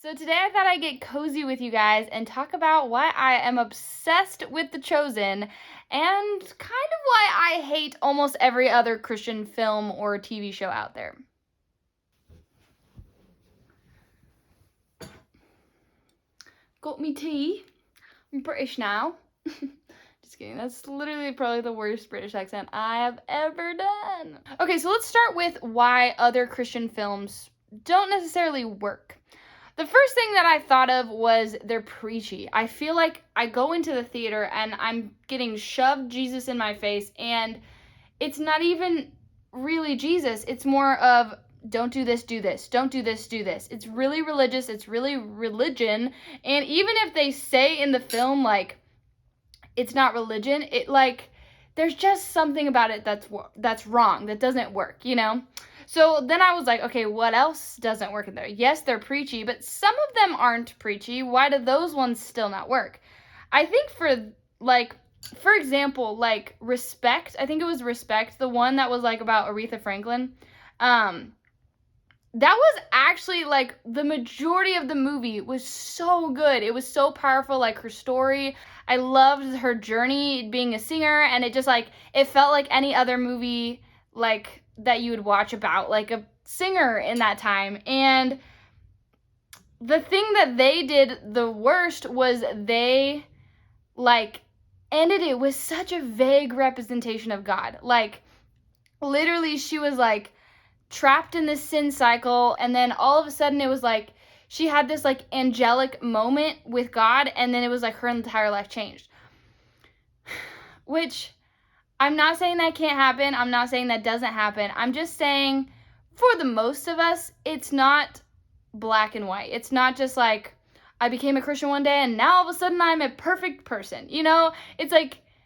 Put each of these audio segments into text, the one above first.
So today I thought I'd get cozy with you guys and talk about why I am obsessed with The Chosen and kind of why I hate almost every other Christian film or TV show out there. Got me tea. I'm British now. Just kidding. That's literally probably the worst British accent I have ever done. Okay, so let's start with why other Christian films don't necessarily work. The first thing that I thought of was they're preachy. I feel like I go into the theater and I'm getting shoved Jesus in my face, and it's not even really Jesus. It's more of don't do this, do this. Don't do this, do this. It's really religious. It's really religion. And even if they say in the film, like, it's not religion, there's just something about it that's wrong, that doesn't work, you know? So then I was like, okay, what else doesn't work in there? Yes, they're preachy, but some of them aren't preachy. Why do those ones still not work? I think for example, Respect, I think it was Respect, the one that was about Aretha Franklin. That was actually the majority of the movie was so good. It was so powerful, her story. I loved her journey being a singer, and it just it felt like any other movie that you would watch about a singer in that time. And the thing that they did the worst was they ended it with such a vague representation of God. Literally she was trapped in this sin cycle, and then all of a sudden it was she had this angelic moment with God, and then it was her entire life changed. Which I'm not saying that can't happen. I'm not saying that doesn't happen. I'm just saying for the most of us, it's not black and white. It's not just I became a Christian one day and now all of a sudden I'm a perfect person. You know, it's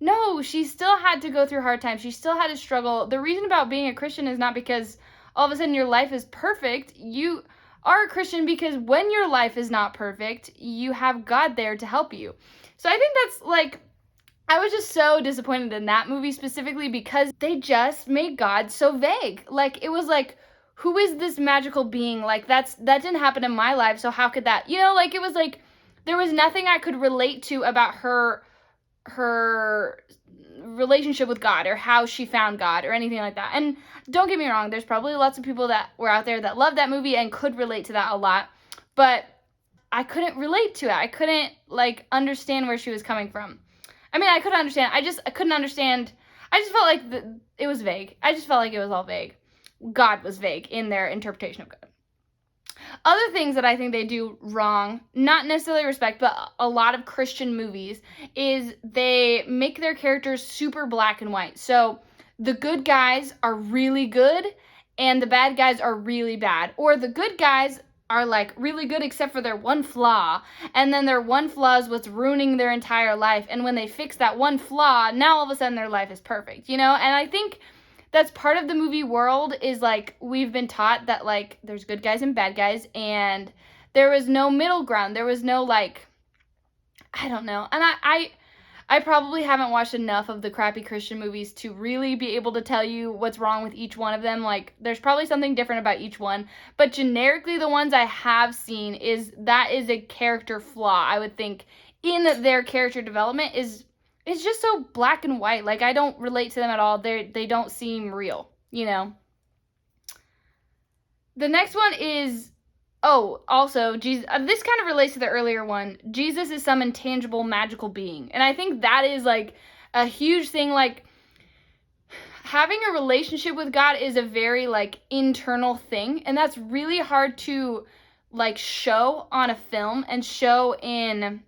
no, she still had to go through hard times. She still had to struggle. The reason about being a Christian is not because all of a sudden your life is perfect. You are a Christian because when your life is not perfect, you have God there to help you. So I think that's I was just so disappointed in that movie specifically because they just made God so vague. It was who is this magical being? That didn't happen in my life, so how could that? You know, it was there was nothing I could relate to about her relationship with God or how she found God or anything like that. And don't get me wrong, there's probably lots of people that were out there that love that movie and could relate to that a lot, but I couldn't relate to it. I couldn't understand where she was coming from. I mean, I could understand. I couldn't understand. I just felt like it was vague. I just felt like it was all vague. God was vague in their interpretation of God. Other things that I think they do wrong, not necessarily Respect, but a lot of Christian movies, is they make their characters super black and white. So the good guys are really good and the bad guys are really bad. Or the good guys are really good except for their one flaw, and then their one flaw is what's ruining their entire life, and when they fix that one flaw, now all of a sudden their life is perfect, you know? And I think that's part of the movie world is we've been taught that there's good guys and bad guys, and there was no middle ground. There was no I don't know. And I probably haven't watched enough of the crappy Christian movies to really be able to tell you what's wrong with each one of them. There's probably something different about each one. But generically, the ones I have seen is a character flaw, I would think, in their character development is just so black and white. I don't relate to them at all. They don't seem real, you know? The next one is... Oh, also, Jesus, this kind of relates to the earlier one. Jesus is some intangible, magical being. And I think that is, a huge thing. Having a relationship with God is a very, internal thing. And that's really hard to, show on a film and show in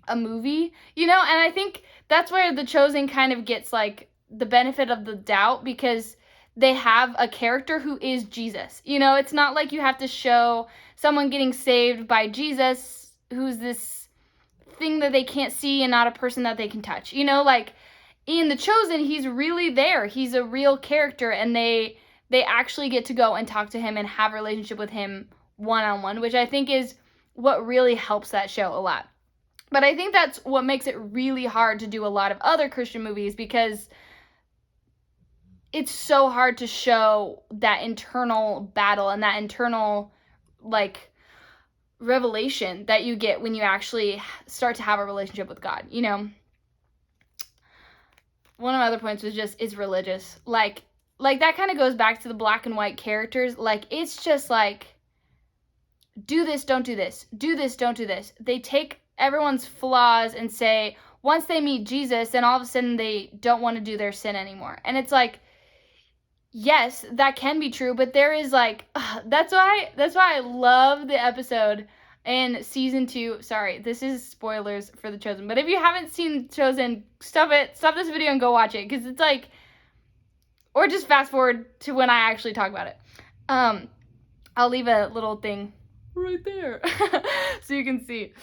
a movie, you know? And I think that's where The Chosen kind of gets, the benefit of the doubt, because they have a character who is Jesus. You know, it's not like you have to show someone getting saved by Jesus who's this thing that they can't see and not a person that they can touch. You know, in The Chosen, he's really there. He's a real character, and they actually get to go and talk to him and have a relationship with him one-on-one, which I think is what really helps that show a lot. But I think that's what makes it really hard to do a lot of other Christian movies, because it's so hard to show that internal battle and that internal revelation that you get when you actually start to have a relationship with God. You know, one of my other points was just, is religious. Like that kind of goes back to the black and white characters. Like, it's just like, do this, don't do this. Do this, don't do this. They take everyone's flaws and say, once they meet Jesus, then all of a sudden they don't want to do their sin anymore. And it's like, yes, that can be true, but there is like, that's why I love the episode in season 2. Sorry, this is spoilers for The Chosen, but if you haven't seen Chosen, stop this video and go watch it, because it's like, or just fast forward to when I actually talk about it. I'll leave a little thing right there so you can see.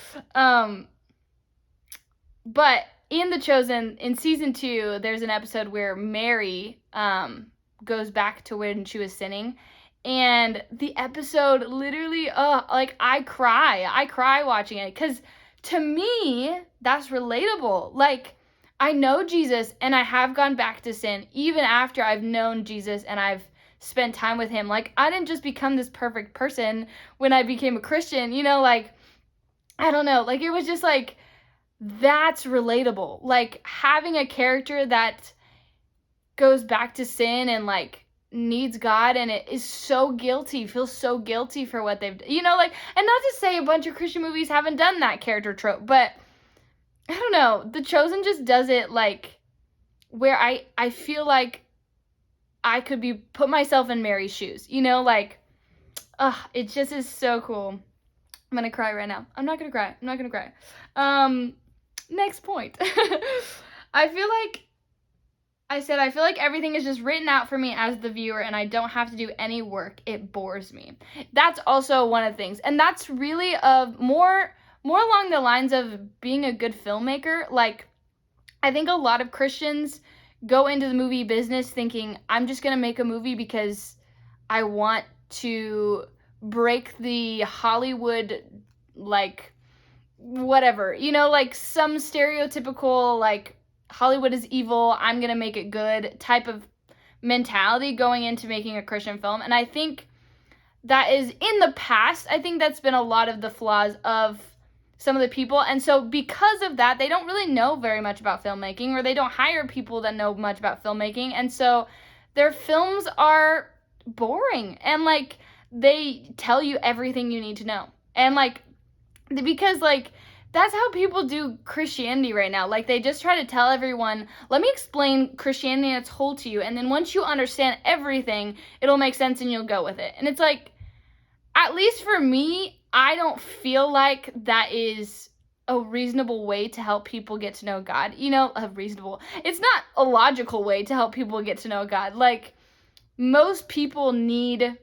But in The Chosen, in season 2, there's an episode where Mary goes back to when she was sinning, and the episode literally, like, I cry watching it, because to me, that's relatable. Like, I know Jesus, and I have gone back to sin, even after I've known Jesus and I've spent time with him. Like, I didn't just become this perfect person when I became a Christian, you know, like, I don't know, like, it was just like, that's relatable. Like, having a character that goes back to sin and like needs God, and it is so guilty, feels so guilty for what they've, you know, like, and not to say a bunch of Christian movies haven't done that character trope, but I don't know, The Chosen just does it like, where I feel like I could put myself in Mary's shoes, you know, like, it just is so cool. I'm gonna cry right now. I'm not gonna cry. Next point. I feel like everything is just written out for me as the viewer, and I don't have to do any work. It bores me. That's also one of the things. And that's really more along the lines of being a good filmmaker. Like, I think a lot of Christians go into the movie business thinking, I'm just going to make a movie because I want to break the Hollywood, like, whatever, you know, like some stereotypical, like, Hollywood is evil, I'm gonna make it good type of mentality going into making a Christian film. And I think that is, in the past, I think that's been a lot of the flaws of some of the people. And so because of that, they don't really know very much about filmmaking, or they don't hire people that know much about filmmaking. And so their films are boring, and like, they tell you everything you need to know. And like, because like, that's how people do Christianity right now. Like, they just try to tell everyone, let me explain Christianity as whole to you, and then once you understand everything, it'll make sense and you'll go with it. And it's like, at least for me, I don't feel like that is a reasonable way to help people get to know God. You know, it's not a logical way to help people get to know God. Like, most people need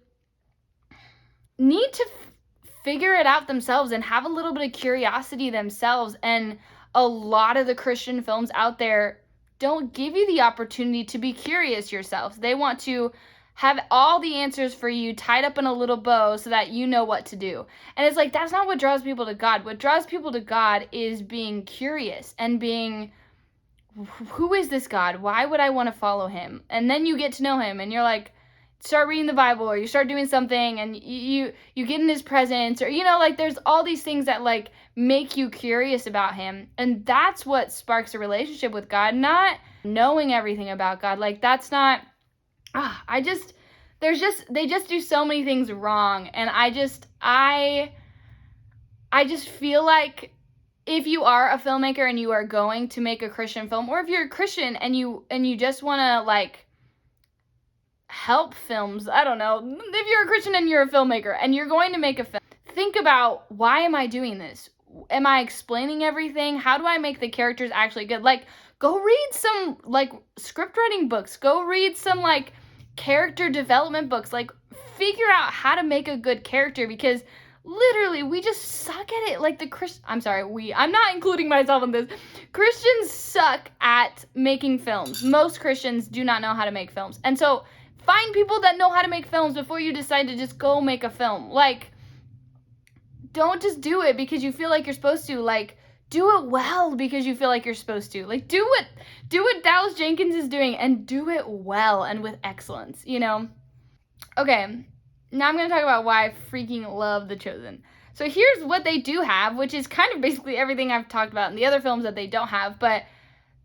to figure it out themselves and have a little bit of curiosity themselves. And a lot of the Christian films out there don't give you the opportunity to be curious yourself. They want to have all the answers for you tied up in a little bow so that you know what to do. And it's like, that's not what draws people to God. What draws people to God is being curious and being, who is this God? Why would I want to follow him? And then you get to know him, and you're like, start reading the Bible, or you start doing something, and you get in his presence, or, you know, like, there's all these things that like make you curious about him. And that's what sparks a relationship with God, not knowing everything about God. Like, that's not, they just do so many things wrong. And I just feel like, if you are a filmmaker and you are going to make a Christian film, or if you're a Christian and you just want to like help films, I don't know, if you're a Christian and you're a filmmaker and you're going to make a film, think about, why am I doing this? Am I explaining everything? How do I make the characters actually good? Like, go read some like script writing books, go read some like character development books, like, figure out how to make a good character, because literally, we just suck at it. Like, I'm not including myself in this. Christians suck at making films. Most Christians do not know how to make films. And so, find people that know how to make films before you decide to just go make a film. Like, don't just do it because you feel like you're supposed to. Like, do it well because you feel like you're supposed to. Like, do what Dallas Jenkins is doing, and do it well and with excellence, you know? Okay. Now I'm going to talk about why I freaking love The Chosen. So here's what they do have, which is kind of basically everything I've talked about in the other films that they don't have, but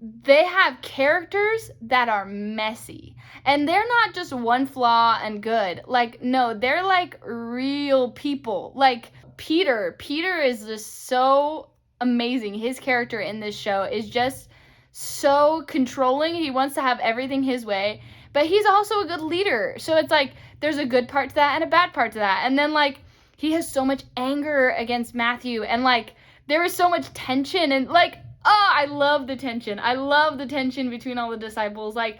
they have characters that are messy. And they're not just one flaw and good. Like, no, they're like real people. Like Peter is just so amazing. His character in this show is just so controlling. He wants to have everything his way, but he's also a good leader. So it's like there's a good part to that and a bad part to that. And then like he has so much anger against Matthew, and like there is so much tension, and like, oh, I love the tension. I love the tension between all the disciples. Like,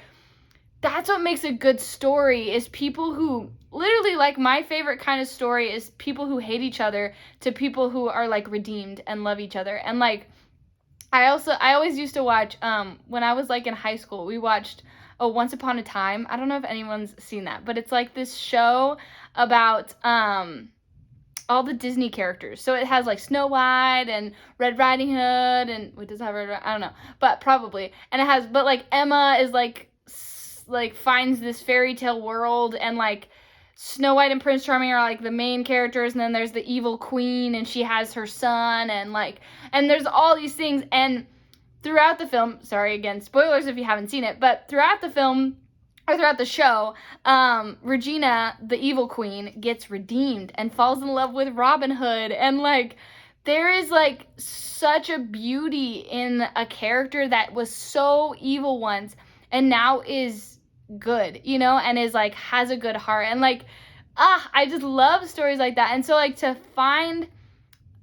that's what makes a good story, is people who literally, like, my favorite kind of story is people who hate each other to people who are like redeemed and love each other. And like I always used to watch when I was like in high school, we watched Once Upon a Time. I don't know if anyone's seen that, but it's like this show about all the Disney characters. So it has like Snow White and Red Riding Hood, and wait, does it have Red Riding? I don't know, but probably. And it has, but like Emma is like finds this fairy tale world, and like Snow White and Prince Charming are like the main characters, and then there's the evil queen, and she has her son, and like, and there's all these things. And throughout the film, sorry again, spoilers if you haven't seen it, but throughout the film, or throughout the show, Regina, the evil queen, gets redeemed and falls in love with Robin Hood. And like there is like such a beauty in a character that was so evil once and now is good, you know, and is like has a good heart. And like I just love stories like that. And so like to find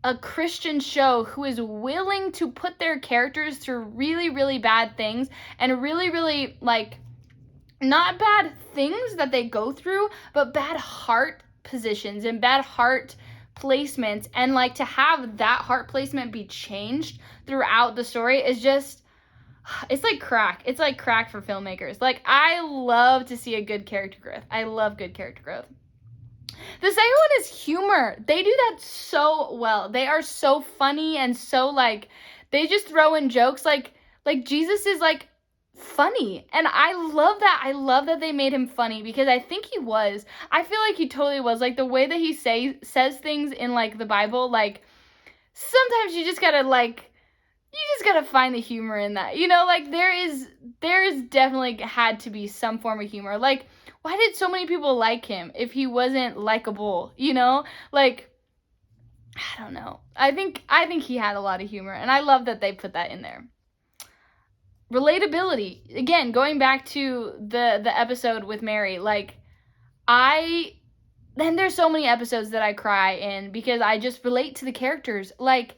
a Christian show who is willing to put their characters through really, really bad things, and really, really like not bad things that they go through, but bad heart positions and bad heart placements, and like to have that heart placement be changed throughout the story is just, it's like crack. It's like crack for filmmakers. Like I love to see a good character growth. I love good character growth. The second one is humor. They do that so well. They are so funny and so like they just throw in jokes like Jesus is like funny, and I love that they made him funny, because I think he was, I feel like he totally was, like the way that he says things in like the Bible, like sometimes you just gotta find the humor in that, you know, like there is definitely had to be some form of humor. Like why did so many people like him if he wasn't likable, you know? Like I don't know, I think he had a lot of humor, and I love that they put that in there. Relatability, again, going back to the episode with Mary, like then there's so many episodes that I cry in because I just relate to the characters. Like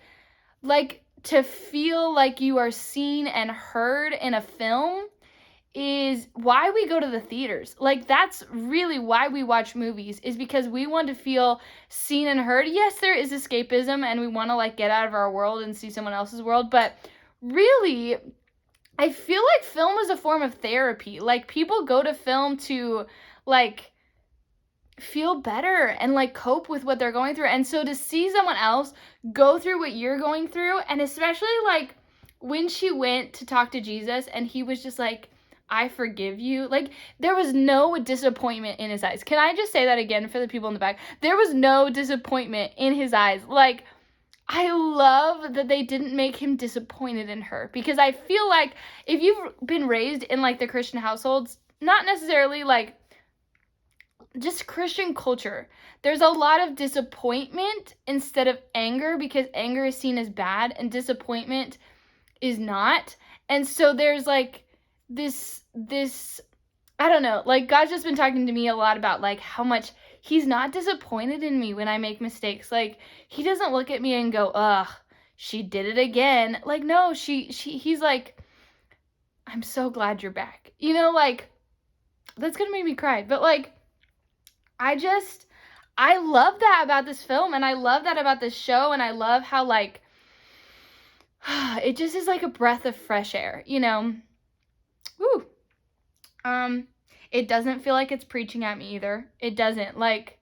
to feel like you are seen and heard in a film is why we go to the theaters. Like that's really why we watch movies, is because we want to feel seen and heard. Yes, there is escapism and we want to like get out of our world and see someone else's world, but really I feel like film is a form of therapy. Like people go to film to like feel better and like cope with what they're going through. And so to see someone else go through what you're going through, and especially like when she went to talk to Jesus and he was just like, I forgive you. Like there was no disappointment in his eyes. Can I just say that again for the people in the back? There was no disappointment in his eyes. Like I love that they didn't make him disappointed in her, because I feel like if you've been raised in like the Christian households, not necessarily like just Christian culture, there's a lot of disappointment instead of anger, because anger is seen as bad and disappointment is not. And so there's like this I don't know, like God's just been talking to me a lot about like how much he's not disappointed in me when I make mistakes. Like he doesn't look at me and go, ugh, she did it again. Like no, he's like, I'm so glad you're back. You know, like that's gonna make me cry, but like I love that about this film, and I love that about this show, and I love how like it just is like a breath of fresh air, you know. Woo. It doesn't feel like it's preaching at me either. It doesn't. Like,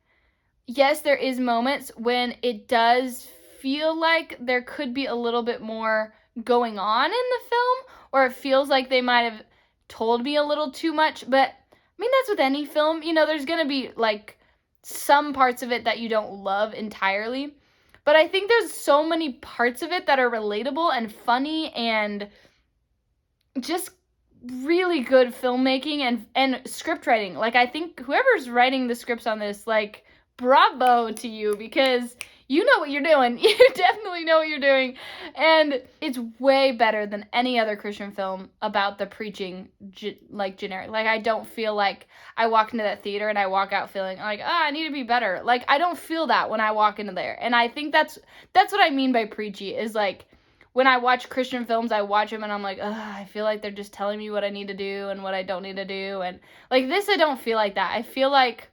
yes, there is moments when it does feel like there could be a little bit more going on in the film, or it feels like they might have told me a little too much. But I mean, that's with any film, you know, there's gonna be like some parts of it that you don't love entirely. But I think there's so many parts of it that are relatable and funny and just really good filmmaking and script writing. Like, I think whoever's writing the scripts on this, like, bravo to you, because you know what you're doing. You definitely know what you're doing. And it's way better than any other Christian film about the preaching, generic. Like, I don't feel like I walk into that theater and I walk out feeling like, I need to be better. Like, I don't feel that when I walk into there. And I think that's what I mean by preachy, is like, when I watch Christian films, I watch them and I'm like, I feel like they're just telling me what I need to do and what I don't need to do. And like this, I don't feel like that. I feel like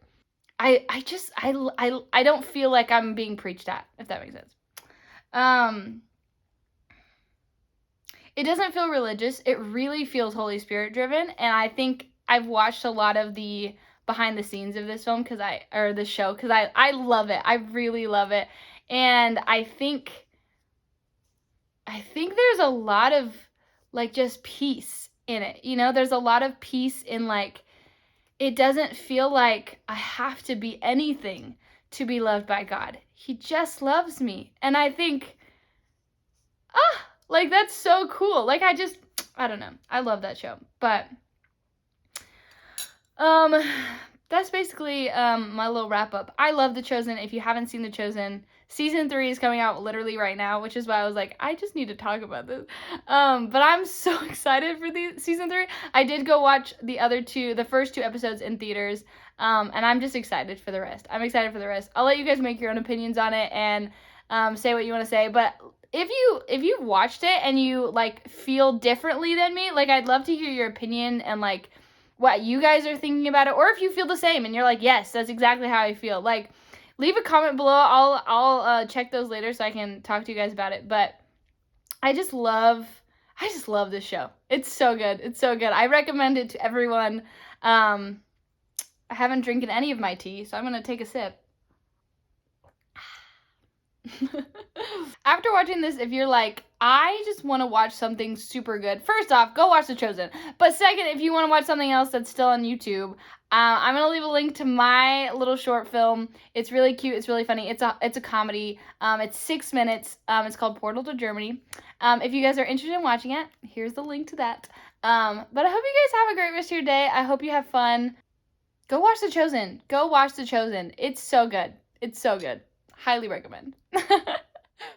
I don't feel like I'm being preached at, if that makes sense. It doesn't feel religious. It really feels Holy Spirit driven. And I think I've watched a lot of the behind the scenes of this film because I love it. I really love it. And I think there's a lot of like just peace in it. You know, there's a lot of peace in like, it doesn't feel like I have to be anything to be loved by God. He just loves me. And I think, like that's so cool. Like I don't know. I love that show. But that's basically my little wrap up. I love The Chosen. If you haven't seen The Chosen, season 3 is coming out literally right now, which is why I was like, I just need to talk about this. But I'm so excited for the season 3. I did go watch the first 2 episodes in theaters, and I'm just excited for the rest. I'll let you guys make your own opinions on it and say what you want to say. But if you've watched it and you like feel differently than me, like I'd love to hear your opinion and like what you guys are thinking about it, or if you feel the same and you're like, yes, that's exactly how I feel. Like, leave a comment below. I'll check those later so I can talk to you guys about it. But I just love this show. It's so good. I recommend it to everyone. I haven't drinking any of my tea, so I'm gonna take a sip. After watching this, if you're like, I just want to watch something super good, first off, go watch The Chosen. But second, if you want to watch something else that's still on YouTube, I'm going to leave a link to my little short film. It's really cute. It's really funny. It's a comedy. It's 6 minutes. It's called Portal to Germany. If you guys are interested in watching it, here's the link to that. But I hope you guys have a great rest of your day. I hope you have fun. Go watch The Chosen. It's so good. Highly recommend.